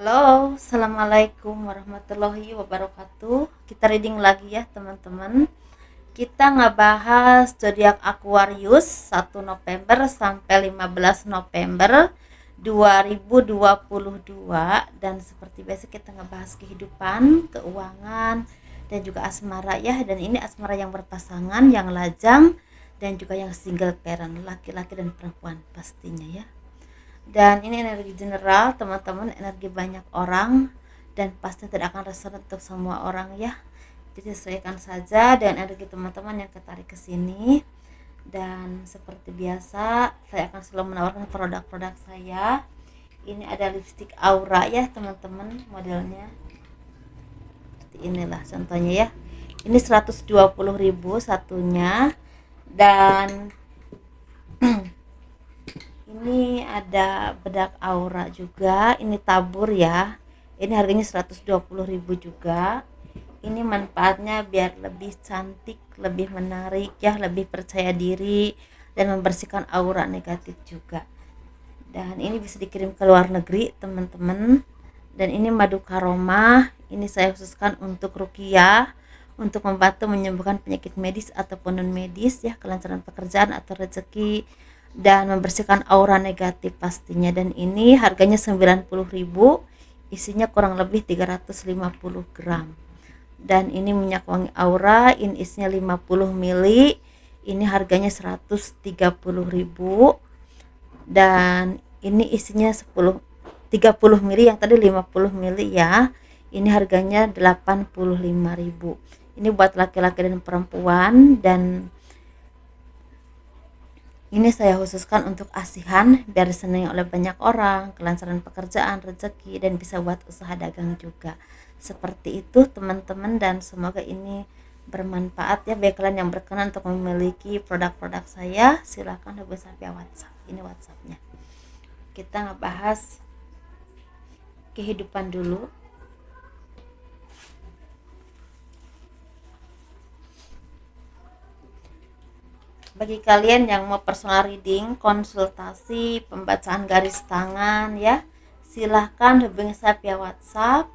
Halo, assalamualaikum warahmatullahi wabarakatuh. Kita reading lagi ya teman-teman. Kita ngebahas zodiak Aquarius 1 November sampai 15 November 2022, dan seperti biasa kita ngebahas kehidupan, keuangan, dan juga asmara ya. Dan ini asmara yang berpasangan, yang lajang, dan juga yang single parent, laki-laki dan perempuan pastinya ya. Dan ini energi general teman-teman, energi banyak orang, dan pasti tidak akan resonate untuk semua orang ya. Jadi sesuaikan saja dengan energi teman-teman yang ketarik ke sini. Dan seperti biasa, saya akan selalu menawarkan produk-produk saya. Ini ada lipstick aura ya teman-teman, modelnya seperti inilah contohnya ya. Ini 120.000 satunya. Dan ini ada bedak aura juga, ini tabur ya. Ini harganya 120.000 juga. Ini manfaatnya biar lebih cantik, lebih menarik ya, lebih percaya diri, dan membersihkan aura negatif juga. Dan ini bisa dikirim ke luar negeri teman-teman. Dan ini madu karomah, ini saya khususkan untuk ruqyah, untuk membantu menyembuhkan penyakit medis ataupun non medis ya, kelancaran pekerjaan atau rezeki, dan membersihkan aura negatif pastinya. Dan ini harganya 90.000, isinya kurang lebih 350 gram. Dan ini minyak wangi aura, ini isinya 50 mili, ini harganya 130.000. Dan ini isinya 30 mili, yang tadi 50 mili ya, ini harganya 85.000. Ini buat laki-laki dan perempuan. Dan ini saya khususkan untuk asihan, biar disenangi oleh banyak orang, kelancaran pekerjaan, rezeki, dan bisa buat usaha dagang juga. Seperti itu teman-teman, dan semoga ini bermanfaat ya bagi kalian yang berkenan untuk memiliki produk-produk saya. Silahkan hubungi saya via WhatsApp. Ini WhatsAppnya. Kita ngebahas kehidupan dulu. Bagi kalian yang mau personal reading, konsultasi, pembacaan garis tangan ya, silahkan hubungi saya via WhatsApp.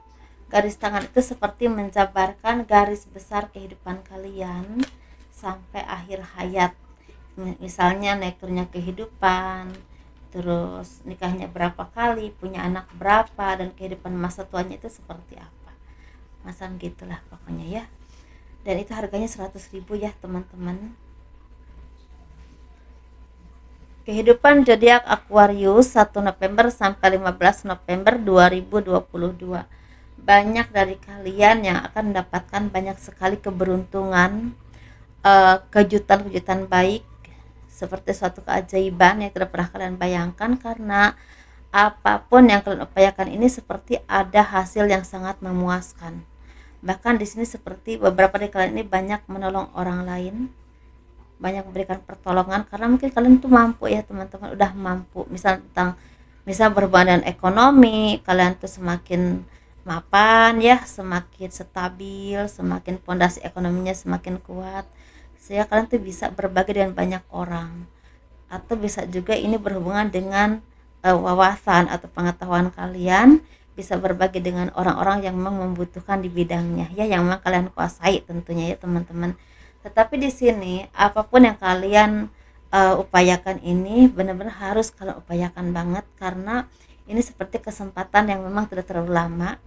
Garis tangan itu seperti menjabarkan garis besar kehidupan kalian sampai akhir hayat. Misalnya naik turunnya kehidupan, terus nikahnya berapa kali, punya anak berapa, dan kehidupan masa tuanya itu seperti apa. Macam gitulah pokoknya ya. Dan itu harganya 100.000 ya teman-teman. Kehidupan zodiak Aquarius 1 November sampai 15 November 2022. Banyak dari kalian yang akan mendapatkan banyak sekali keberuntungan, kejutan-kejutan baik, seperti suatu keajaiban yang tidak pernah kalian bayangkan, karena apapun yang kalian upayakan ini seperti ada hasil yang sangat memuaskan. Bahkan di sini seperti beberapa dari kalian ini banyak menolong orang lain, banyak memberikan pertolongan, karena mungkin kalian tuh mampu ya teman-teman, udah mampu. Misal berhubungan dengan ekonomi, kalian tuh semakin mapan ya, semakin stabil, semakin pondasi ekonominya semakin kuat, sehingga kalian tuh bisa berbagi dengan banyak orang. Atau bisa juga ini berhubungan dengan wawasan atau pengetahuan kalian, bisa berbagi dengan orang-orang yang memang membutuhkan di bidangnya ya, yang memang kalian kuasai tentunya ya teman-teman. Tetapi di sini apapun yang kalian upayakan ini benar-benar harus kalian upayakan banget, karena ini seperti kesempatan yang memang tidak terlalu lama.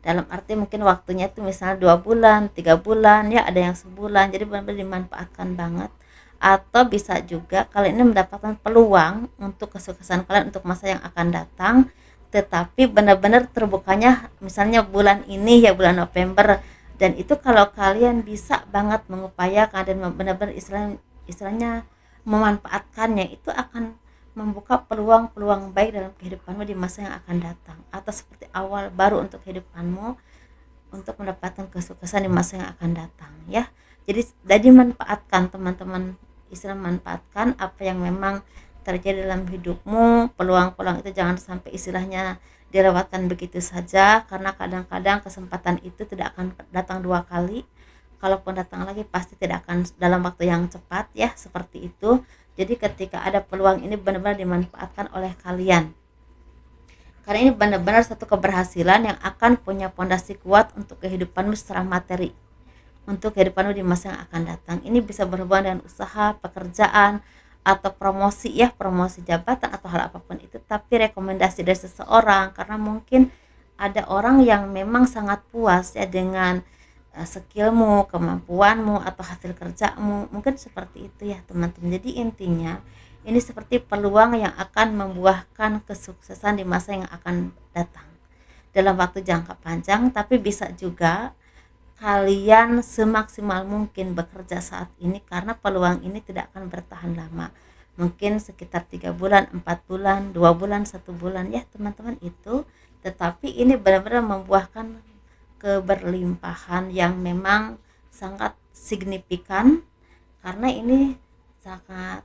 Dalam arti mungkin waktunya itu misalnya 2 bulan, 3 bulan ya, ada yang sebulan. Jadi benar-benar dimanfaatkan banget. Atau bisa juga kalian ini mendapatkan peluang untuk kesuksesan kalian untuk masa yang akan datang, tetapi benar-benar terbukanya misalnya bulan ini ya, bulan November. Dan itu kalau kalian bisa banget mengupayakan dan benar-benar istilahnya memanfaatkannya, itu akan membuka peluang-peluang baik dalam kehidupanmu di masa yang akan datang, atau seperti awal baru untuk kehidupanmu, untuk mendapatkan kesuksesan di masa yang akan datang ya. Jadi manfaatkan teman-teman, istilah manfaatkan apa yang memang terjadi dalam hidupmu. Peluang-peluang itu jangan sampai istilahnya dilewatkan begitu saja, karena kadang-kadang kesempatan itu tidak akan datang 2 kali. Kalaupun datang lagi pasti tidak akan dalam waktu yang cepat ya, seperti itu. Jadi ketika ada peluang ini benar-benar dimanfaatkan oleh kalian. karena ini benar-benar satu keberhasilan yang akan punya pondasi kuat untuk kehidupanmu secara materi, untuk kehidupanmu di masa yang akan datang. Ini bisa berhubungan dengan usaha, pekerjaan, atau promosi ya, promosi jabatan atau hal apapun itu, tapi rekomendasi dari seseorang, karena mungkin ada orang yang memang sangat puas ya dengan skillmu, kemampuanmu, atau hasil kerjamu, mungkin seperti itu ya teman-teman. Jadi intinya ini seperti peluang yang akan membuahkan kesuksesan di masa yang akan datang dalam waktu jangka panjang, tapi bisa juga kalian semaksimal mungkin bekerja saat ini karena peluang ini tidak akan bertahan lama, mungkin sekitar 3 bulan, 4 bulan, 2 bulan, 1 bulan ya teman-teman itu, tetapi ini benar-benar membuahkan keberlimpahan yang memang sangat signifikan, karena ini sangat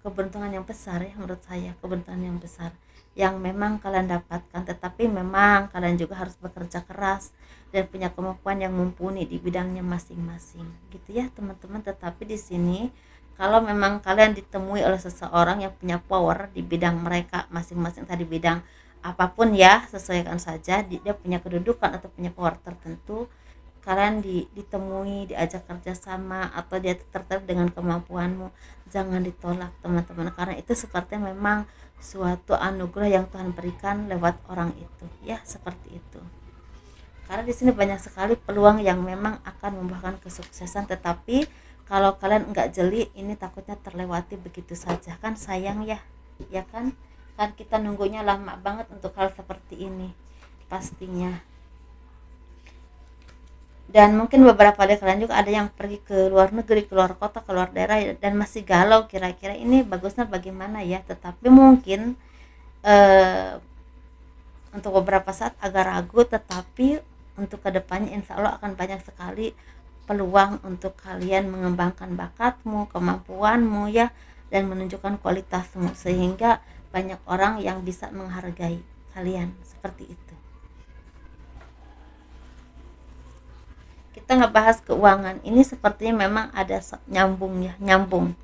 keberuntungan yang besar ya, menurut saya keberuntungan yang besar yang memang kalian dapatkan, tetapi memang kalian juga harus bekerja keras dan punya kemampuan yang mumpuni di bidangnya masing-masing gitu ya teman-teman. Tetapi di sini kalau memang kalian ditemui oleh seseorang yang punya power di bidang mereka masing-masing, tadi bidang apapun ya, sesuaikan saja dia punya kedudukan atau punya power tertentu, kalian ditemui, diajak kerjasama, atau dia tertarik dengan kemampuanmu, jangan ditolak teman-teman, karena itu sepertinya memang suatu anugerah yang Tuhan berikan lewat orang itu ya, seperti itu. Karena di sini banyak sekali peluang yang memang akan membuahkan kesuksesan, tetapi kalau kalian enggak jeli, ini takutnya terlewati begitu saja, kan sayang ya, ya kan? Kan kita nunggunya lama banget untuk hal seperti ini pastinya. Dan mungkin beberapa dari kalian juga ada yang pergi ke luar negeri, ke luar kota, ke luar daerah, dan masih galau kira-kira ini bagusnya bagaimana ya. Tetapi mungkin eh, untuk beberapa saat agak ragu, tetapi untuk kedepannya insya Allah akan banyak sekali peluang untuk kalian mengembangkan bakatmu, kemampuanmu ya, dan menunjukkan kualitasmu sehingga banyak orang yang bisa menghargai kalian seperti itu. Kita ngebahas keuangan ini sepertinya memang ada nyambung ya, nyambung.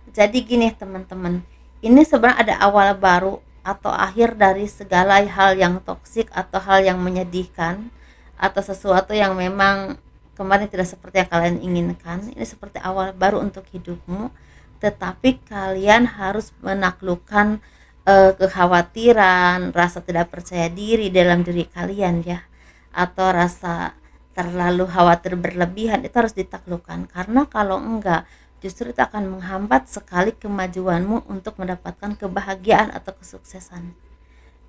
Jadi gini teman-teman, ini sebenarnya ada awal baru atau akhir dari segala hal yang toksik atau hal yang menyedihkan atau sesuatu yang memang kemarin tidak seperti yang kalian inginkan. Ini seperti awal baru untuk hidupmu, tetapi kalian harus menaklukkan kekhawatiran, rasa tidak percaya diri dalam diri kalian ya, atau rasa terlalu khawatir berlebihan, itu harus ditaklukkan, karena kalau enggak justru itu akan menghambat sekali kemajuanmu untuk mendapatkan kebahagiaan atau kesuksesan.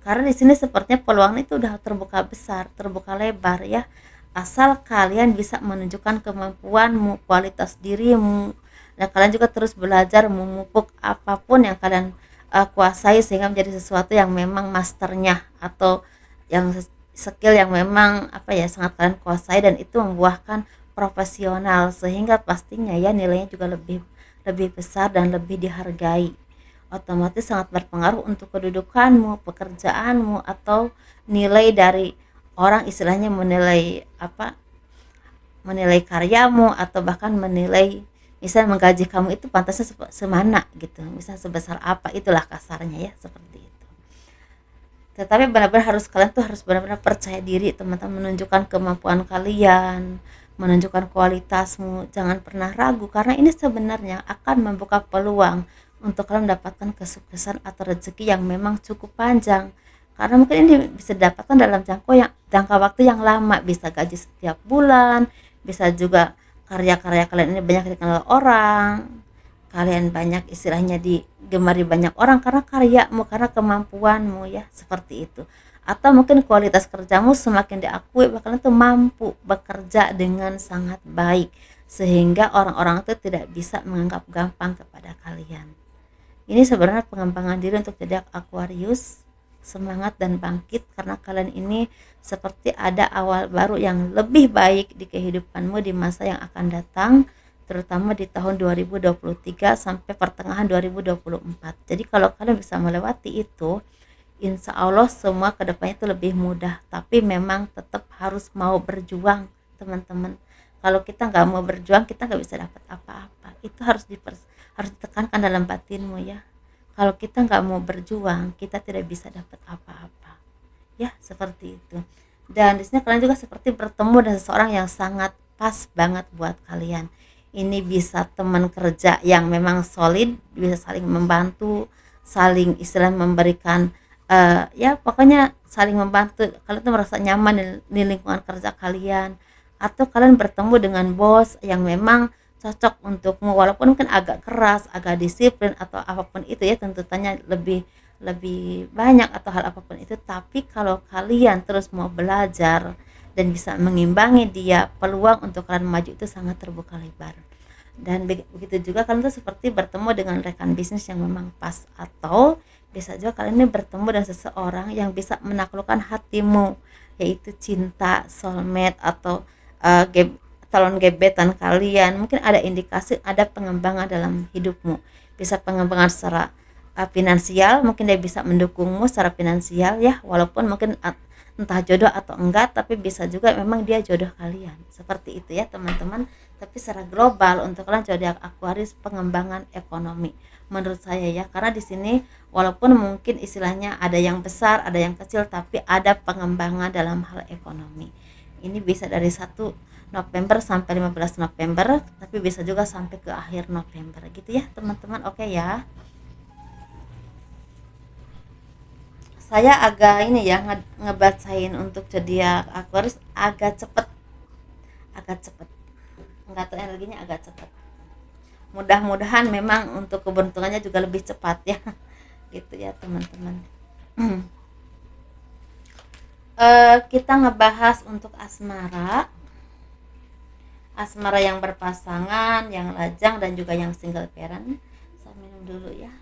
Karena di sini sepertinya peluang itu udah terbuka besar, terbuka lebar ya, asal kalian bisa menunjukkan kemampuanmu, kualitas dirimu, dan kalian juga terus belajar memupuk apapun yang kalian kuasai sehingga menjadi sesuatu yang memang masternya atau yang skill yang memang apa ya, sangat kalian kuasai, dan itu membuahkan profesional sehingga pastinya ya nilainya juga lebih lebih besar dan lebih dihargai, otomatis sangat berpengaruh untuk kedudukanmu, pekerjaanmu, atau nilai dari orang, istilahnya menilai apa, menilai karyamu, atau bahkan menilai misalnya menggaji kamu itu pantasnya semana gitu, misalnya sebesar apa, itulah kasarnya ya, seperti itu. Tetapi benar-benar harus, kalian tuh harus benar-benar percaya diri teman-teman, menunjukkan kemampuan kalian, menunjukkan kualitasmu, jangan pernah ragu, karena ini sebenarnya akan membuka peluang untuk kalian mendapatkan kesuksesan atau rezeki yang memang cukup panjang, karena mungkin ini bisa didapatkan dalam jangka waktu yang lama, bisa gaji setiap bulan, bisa juga karya-karya kalian ini banyak dikenal orang, kalian banyak istilahnya digemari banyak orang karena karyamu, karena kemampuanmu ya, seperti itu. Atau mungkin kualitas kerjamu semakin diakui, bahkan itu mampu bekerja dengan sangat baik sehingga orang-orang itu tidak bisa menganggap gampang kepada kalian. Ini sebenarnya pengembangan diri untuk zodiak Aquarius. Semangat dan bangkit, karena kalian ini seperti ada awal baru yang lebih baik di kehidupanmu di masa yang akan datang, terutama di tahun 2023 sampai pertengahan 2024. Jadi kalau kalian bisa melewati itu, insya Allah semua kedepannya itu lebih mudah. Tapi memang tetap harus mau berjuang teman-teman. Kalau kita nggak mau berjuang, kita nggak bisa dapat apa-apa. Itu harus harus ditekankan dalam batinmu ya. Kalau kita nggak mau berjuang, kita tidak bisa dapat apa-apa. ya, seperti itu. Dan di sini kalian juga seperti bertemu dengan seseorang yang sangat pas banget buat kalian. Ini bisa teman kerja yang memang solid, bisa saling membantu, saling istilah memberikan ya pokoknya saling membantu. Kalian tuh merasa nyaman di lingkungan kerja kalian, atau kalian bertemu dengan bos yang memang cocok untukmu, walaupun mungkin agak keras, agak disiplin atau apapun itu ya, tuntutannya lebih lebih banyak atau hal apapun itu, tapi kalau kalian terus mau belajar dan bisa mengimbangi dia, peluang untuk kalian maju itu sangat terbuka lebar. Dan begitu juga kalian tuh seperti bertemu dengan rekan bisnis yang memang pas, atau bisa juga kalian ini bertemu dengan seseorang yang bisa menaklukkan hatimu, yaitu cinta, soulmate, atau uh, ge- calon gebetan kalian. Mungkin ada indikasi ada pengembangan dalam hidupmu, bisa pengembangan secara finansial, mungkin dia bisa mendukungmu secara finansial ya, walaupun mungkin entah jodoh atau enggak, tapi bisa juga memang dia jodoh kalian, seperti itu ya teman-teman. Tapi secara global untuk kalian zodiak Aquarius, pengembangan ekonomi menurut saya ya, karena di sini walaupun mungkin istilahnya ada yang besar ada yang kecil, tapi ada pengembangan dalam hal ekonomi. Ini bisa dari 1 November sampai 15 November, tapi bisa juga sampai ke akhir November gitu ya teman-teman. Oke ya, saya agak ini ya ngebacain untuk zodiak Aquarius agak cepet, nggak tahu energinya agak cepet. Mudah-mudahan memang untuk keberuntungannya juga lebih cepat ya. Gitu ya teman-teman. Kita ngebahas untuk asmara yang berpasangan, yang lajang, dan juga yang single parent. Saya minum dulu ya.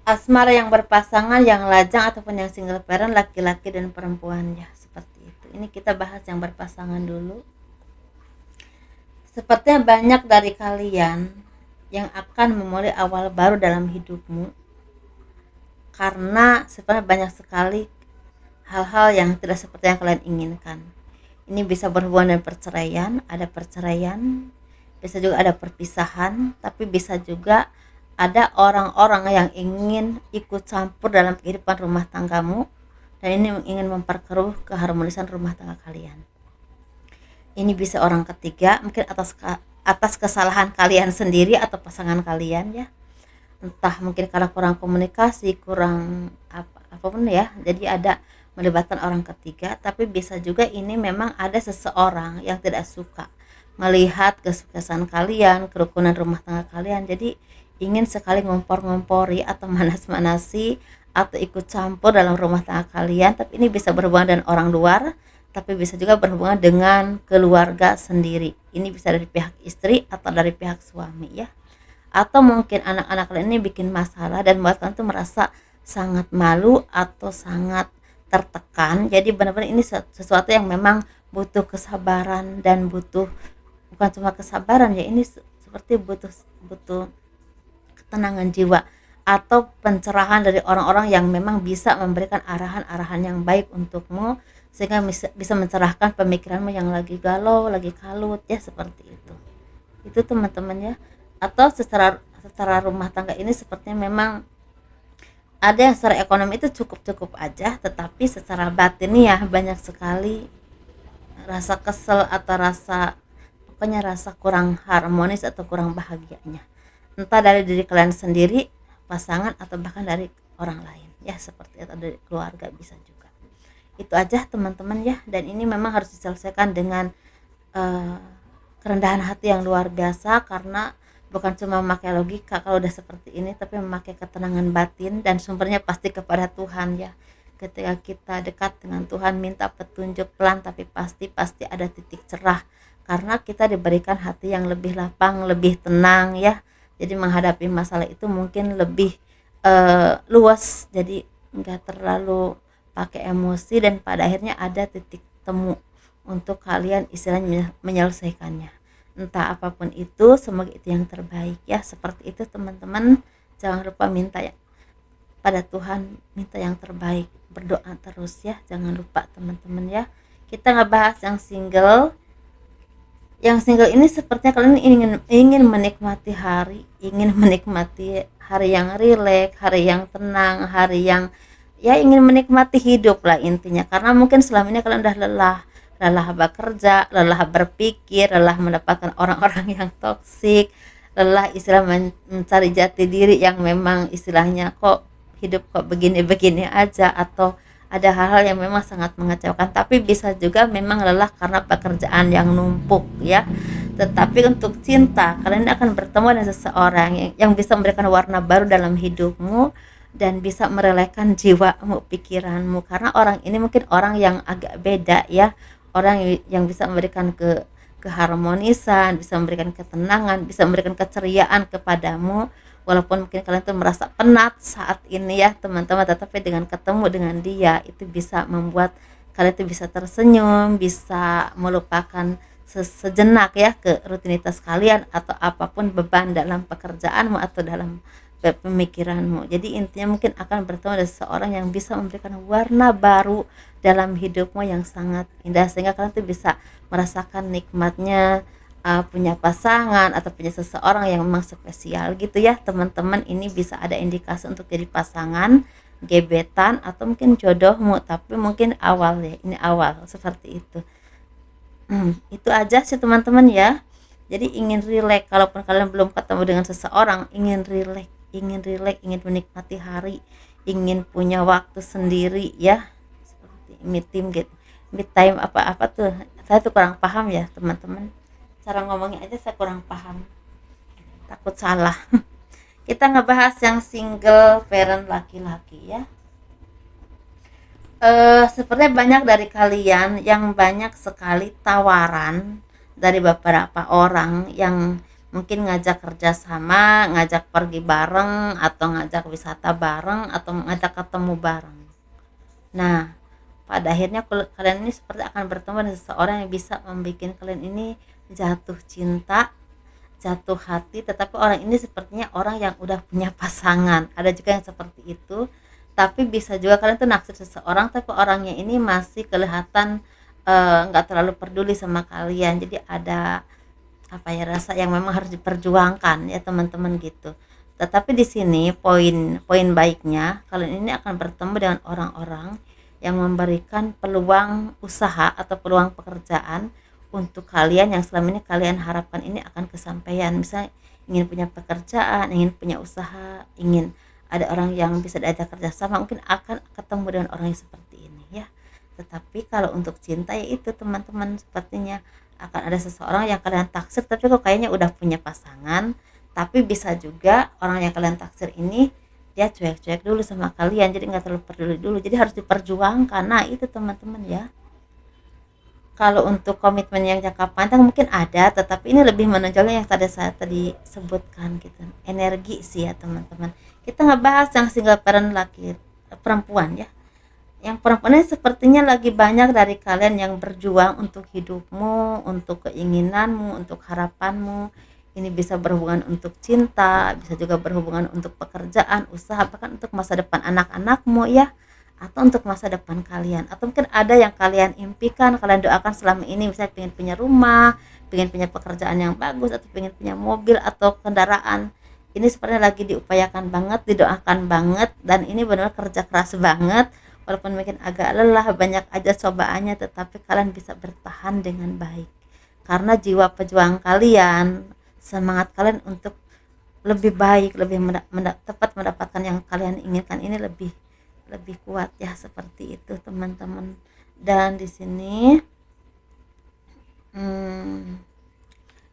Asmara yang berpasangan, yang lajang, ataupun yang single parent, laki-laki dan perempuan ya, seperti itu. Ini kita bahas yang berpasangan dulu. Sepertinya banyak dari kalian yang akan memulai awal baru dalam hidupmu, karena sebenarnya banyak sekali hal-hal yang tidak seperti yang kalian inginkan. Ini bisa berhubungan dengan perceraian, ada perceraian, bisa juga ada perpisahan, tapi bisa juga ada orang-orang yang ingin ikut campur dalam kehidupan rumah tanggamu, dan ini ingin memperkeruh keharmonisan rumah tangga kalian. Ini bisa orang ketiga, mungkin atas kesalahan kalian sendiri atau pasangan kalian ya, entah mungkin karena kurang komunikasi, kurang apapun ya, jadi ada melibatkan orang ketiga. Tapi bisa juga ini memang ada seseorang yang tidak suka melihat kesuksesan kalian, kerukunan rumah tangga kalian, jadi ingin sekali ngompor-ngompori atau manas-manasi atau ikut campur dalam rumah tangga kalian. Tapi ini bisa berhubungan dengan orang luar, tapi bisa juga berhubungan dengan keluarga sendiri. Ini bisa dari pihak istri atau dari pihak suami ya, atau mungkin anak-anak kalian ini bikin masalah dan buat kalian tuh merasa sangat malu atau sangat tertekan. Jadi benar-benar ini sesuatu yang memang butuh kesabaran, dan bukan cuma kesabaran ya, ini seperti butuh butuh ketenangan jiwa atau pencerahan dari orang-orang yang memang bisa memberikan arahan-arahan yang baik untukmu, sehingga bisa mencerahkan pemikiranmu yang lagi galau, lagi kalut ya, seperti itu teman-teman ya. Atau secara rumah tangga ini sepertinya memang ada yang secara ekonomi itu cukup-cukup aja, tetapi secara batin ya banyak sekali rasa kesel atau pokoknya rasa kurang harmonis atau kurang bahagianya, entah dari diri kalian sendiri, pasangan, atau bahkan dari orang lain ya, seperti itu, dari keluarga bisa juga. Itu aja teman-teman ya, dan ini memang harus diselesaikan dengan kerendahan hati yang luar biasa, karena bukan cuma memakai logika kalau udah seperti ini, tapi memakai ketenangan batin, dan sumbernya pasti kepada Tuhan ya. Ketika kita dekat dengan Tuhan, minta petunjuk pelan tapi pasti ada titik cerah, karena kita diberikan hati yang lebih lapang, lebih tenang ya. Jadi menghadapi masalah itu mungkin lebih luas, jadi nggak terlalu pakai emosi, dan pada akhirnya ada titik temu untuk kalian istilahnya menyelesaikannya. Entah apapun itu, semoga itu yang terbaik ya, seperti itu teman-teman. Jangan lupa minta ya pada Tuhan, minta yang terbaik, berdoa terus ya, jangan lupa teman-teman ya. Kita ngebahas yang single. Yang single ini sepertinya kalian ingin menikmati hari, ingin menikmati hari yang rileks, hari yang tenang, hari yang ya ingin menikmati hidup lah intinya. Karena mungkin selama ini kalian udah lelah bekerja, lelah berpikir, lelah mendapatkan orang-orang yang toksik, lelah istilah mencari jati diri yang memang istilahnya kok hidup kok begini-begini aja, atau ada hal-hal yang memang sangat mengecewakan, tapi bisa juga memang lelah karena pekerjaan yang numpuk ya. Tetapi untuk cinta, kalian akan bertemu dengan seseorang yang bisa memberikan warna baru dalam hidupmu dan bisa merelakan jiwamu, pikiranmu, karena orang ini mungkin orang yang agak beda ya, orang yang bisa memberikan keharmonisan, bisa memberikan ketenangan, bisa memberikan keceriaan kepadamu. Walaupun mungkin kalian tuh merasa penat saat ini ya teman-teman, tetapi dengan ketemu dengan dia itu bisa membuat kalian tuh bisa tersenyum, bisa melupakan sejenak ya ke rutinitas kalian atau apapun beban dalam pekerjaanmu atau dalam pemikiranmu. Jadi intinya mungkin akan bertemu dengan seseorang yang bisa memberikan warna baru dalam hidupmu yang sangat indah, sehingga kalian tuh bisa merasakan nikmatnya punya pasangan atau punya seseorang yang memang spesial gitu ya teman-teman. Ini bisa ada indikasi untuk jadi pasangan, gebetan, atau mungkin jodohmu, tapi mungkin awal ya, ini awal seperti itu. Itu aja sih teman-teman ya. Jadi ingin rileks, kalaupun kalian belum ketemu dengan seseorang, ingin rileks, ingin menikmati hari, ingin punya waktu sendiri ya, seperti me time gitu, me time apa tuh, saya tuh kurang paham ya teman-teman, cara ngomongnya aja saya kurang paham, takut salah. Kita ngebahas yang single parent laki-laki ya. Sepertinya banyak dari kalian yang banyak sekali tawaran dari beberapa orang yang mungkin ngajak kerjasama, ngajak pergi bareng, atau ngajak wisata bareng, atau ngajak ketemu bareng. Nah, pada akhirnya kalian ini seperti akan bertemu dengan seseorang yang bisa membuat kalian ini jatuh cinta, jatuh hati, tetapi orang ini sepertinya orang yang udah punya pasangan. Ada juga yang seperti itu. Tapi bisa juga kalian tuh naksir seseorang tapi orangnya ini masih kelihatan nggak terlalu peduli sama kalian. Jadi ada apa ya, rasa yang memang harus diperjuangkan ya teman-teman gitu. Tetapi di sini poin baiknya kalian ini akan bertemu dengan orang-orang yang memberikan peluang usaha atau peluang pekerjaan untuk kalian yang selama ini kalian harapkan ini akan kesampaian. Misalnya ingin punya pekerjaan, ingin punya usaha, ingin ada orang yang bisa diajak kerjasama, mungkin akan ketemu dengan orang yang seperti ini ya. Tetapi kalau untuk cinta ya itu teman-teman, sepertinya akan ada seseorang yang kalian taksir tapi kok kayaknya udah punya pasangan. Tapi bisa juga orang yang kalian taksir ini dia cuek-cuek dulu sama kalian, jadi nggak terlalu peduli dulu, jadi harus diperjuangkan. Nah itu teman-teman ya. Kalau untuk komitmen yang jangka panjang mungkin ada, tetapi ini lebih menonjolnya yang saya tadi sebutkan gitu, energi sih ya teman-teman. Kita ngebahas yang single parent laki perempuan ya. Yang perempuan ini sepertinya lagi banyak dari kalian yang berjuang untuk hidupmu, untuk keinginanmu, untuk harapanmu. Ini bisa berhubungan untuk cinta, bisa juga berhubungan untuk pekerjaan, usaha, bahkan untuk masa depan anak-anakmu ya, atau untuk masa depan kalian, atau mungkin ada yang kalian impikan, kalian doakan selama ini, misalnya pengen punya rumah, pengen punya pekerjaan yang bagus, atau pengen punya mobil atau kendaraan. Ini sepertinya lagi diupayakan banget, didoakan banget, dan ini benar kerja keras banget. Walaupun mungkin agak lelah, banyak aja cobaannya, tetapi kalian bisa bertahan dengan baik karena jiwa pejuang kalian, semangat kalian untuk lebih baik, lebih tepat mendapatkan yang kalian inginkan ini lebih kuat ya, seperti itu teman-teman. Dan di sini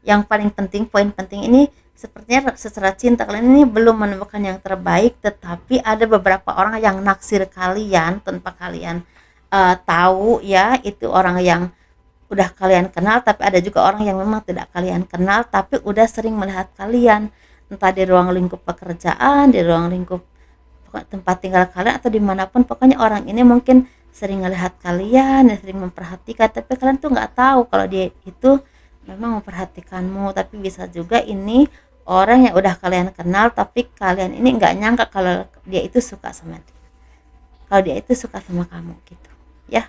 yang paling penting, poin penting ini sepertinya secara cinta kalian ini belum menemukan yang terbaik, tetapi ada beberapa orang yang naksir kalian tanpa kalian tahu ya. Itu orang yang udah kalian kenal, tapi ada juga orang yang memang tidak kalian kenal tapi udah sering melihat kalian, entah di ruang lingkup pekerjaan, di ruang lingkup tempat tinggal kalian, atau dimanapun. Pokoknya orang ini mungkin sering melihat kalian dan sering memperhatikan, tapi kalian tuh nggak tahu kalau dia itu memang memperhatikanmu. Tapi bisa juga ini orang yang udah kalian kenal tapi kalian ini nggak nyangka kalau dia itu suka sama dia, kalau dia itu suka sama kamu gitu ya.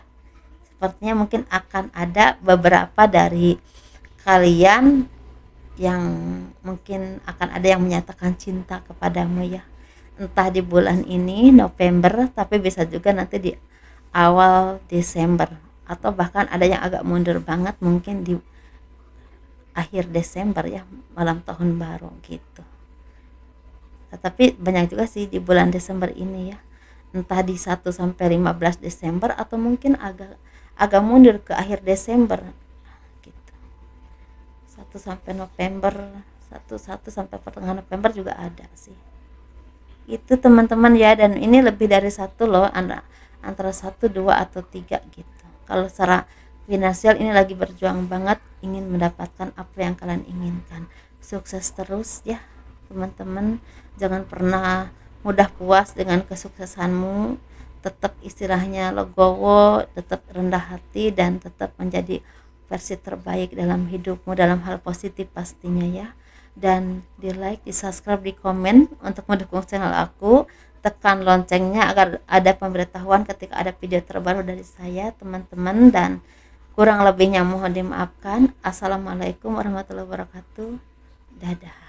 sepertinya mungkin akan ada beberapa dari kalian yang mungkin akan ada yang menyatakan cinta kepadamu ya, entah di bulan ini November, tapi bisa juga nanti di awal Desember, atau bahkan ada yang agak mundur banget mungkin di akhir Desember ya, malam tahun baru gitu. Tetapi banyak juga sih di bulan Desember ini ya, entah di 1 sampai 15 Desember atau mungkin agak agak mundur ke akhir Desember gitu. 1 sampai November, 1 sampai pertengahan November juga ada sih. Itu teman-teman ya, dan ini lebih dari satu loh, antara 1, 2 atau 3 gitu. Kalau secara finansial ini lagi berjuang banget ingin mendapatkan apa yang kalian inginkan. Sukses terus ya teman-teman, jangan pernah mudah puas dengan kesuksesanmu, tetap istilahnya legowo, tetap rendah hati, dan tetap menjadi versi terbaik dalam hidupmu, dalam hal positif pastinya ya. Dan di like, di subscribe, di komen untuk mendukung channel aku, tekan loncengnya agar ada pemberitahuan ketika ada video terbaru dari saya teman-teman, dan kurang lebihnya mohon dimaafkan. Assalamualaikum warahmatullahi wabarakatuh. Dadah.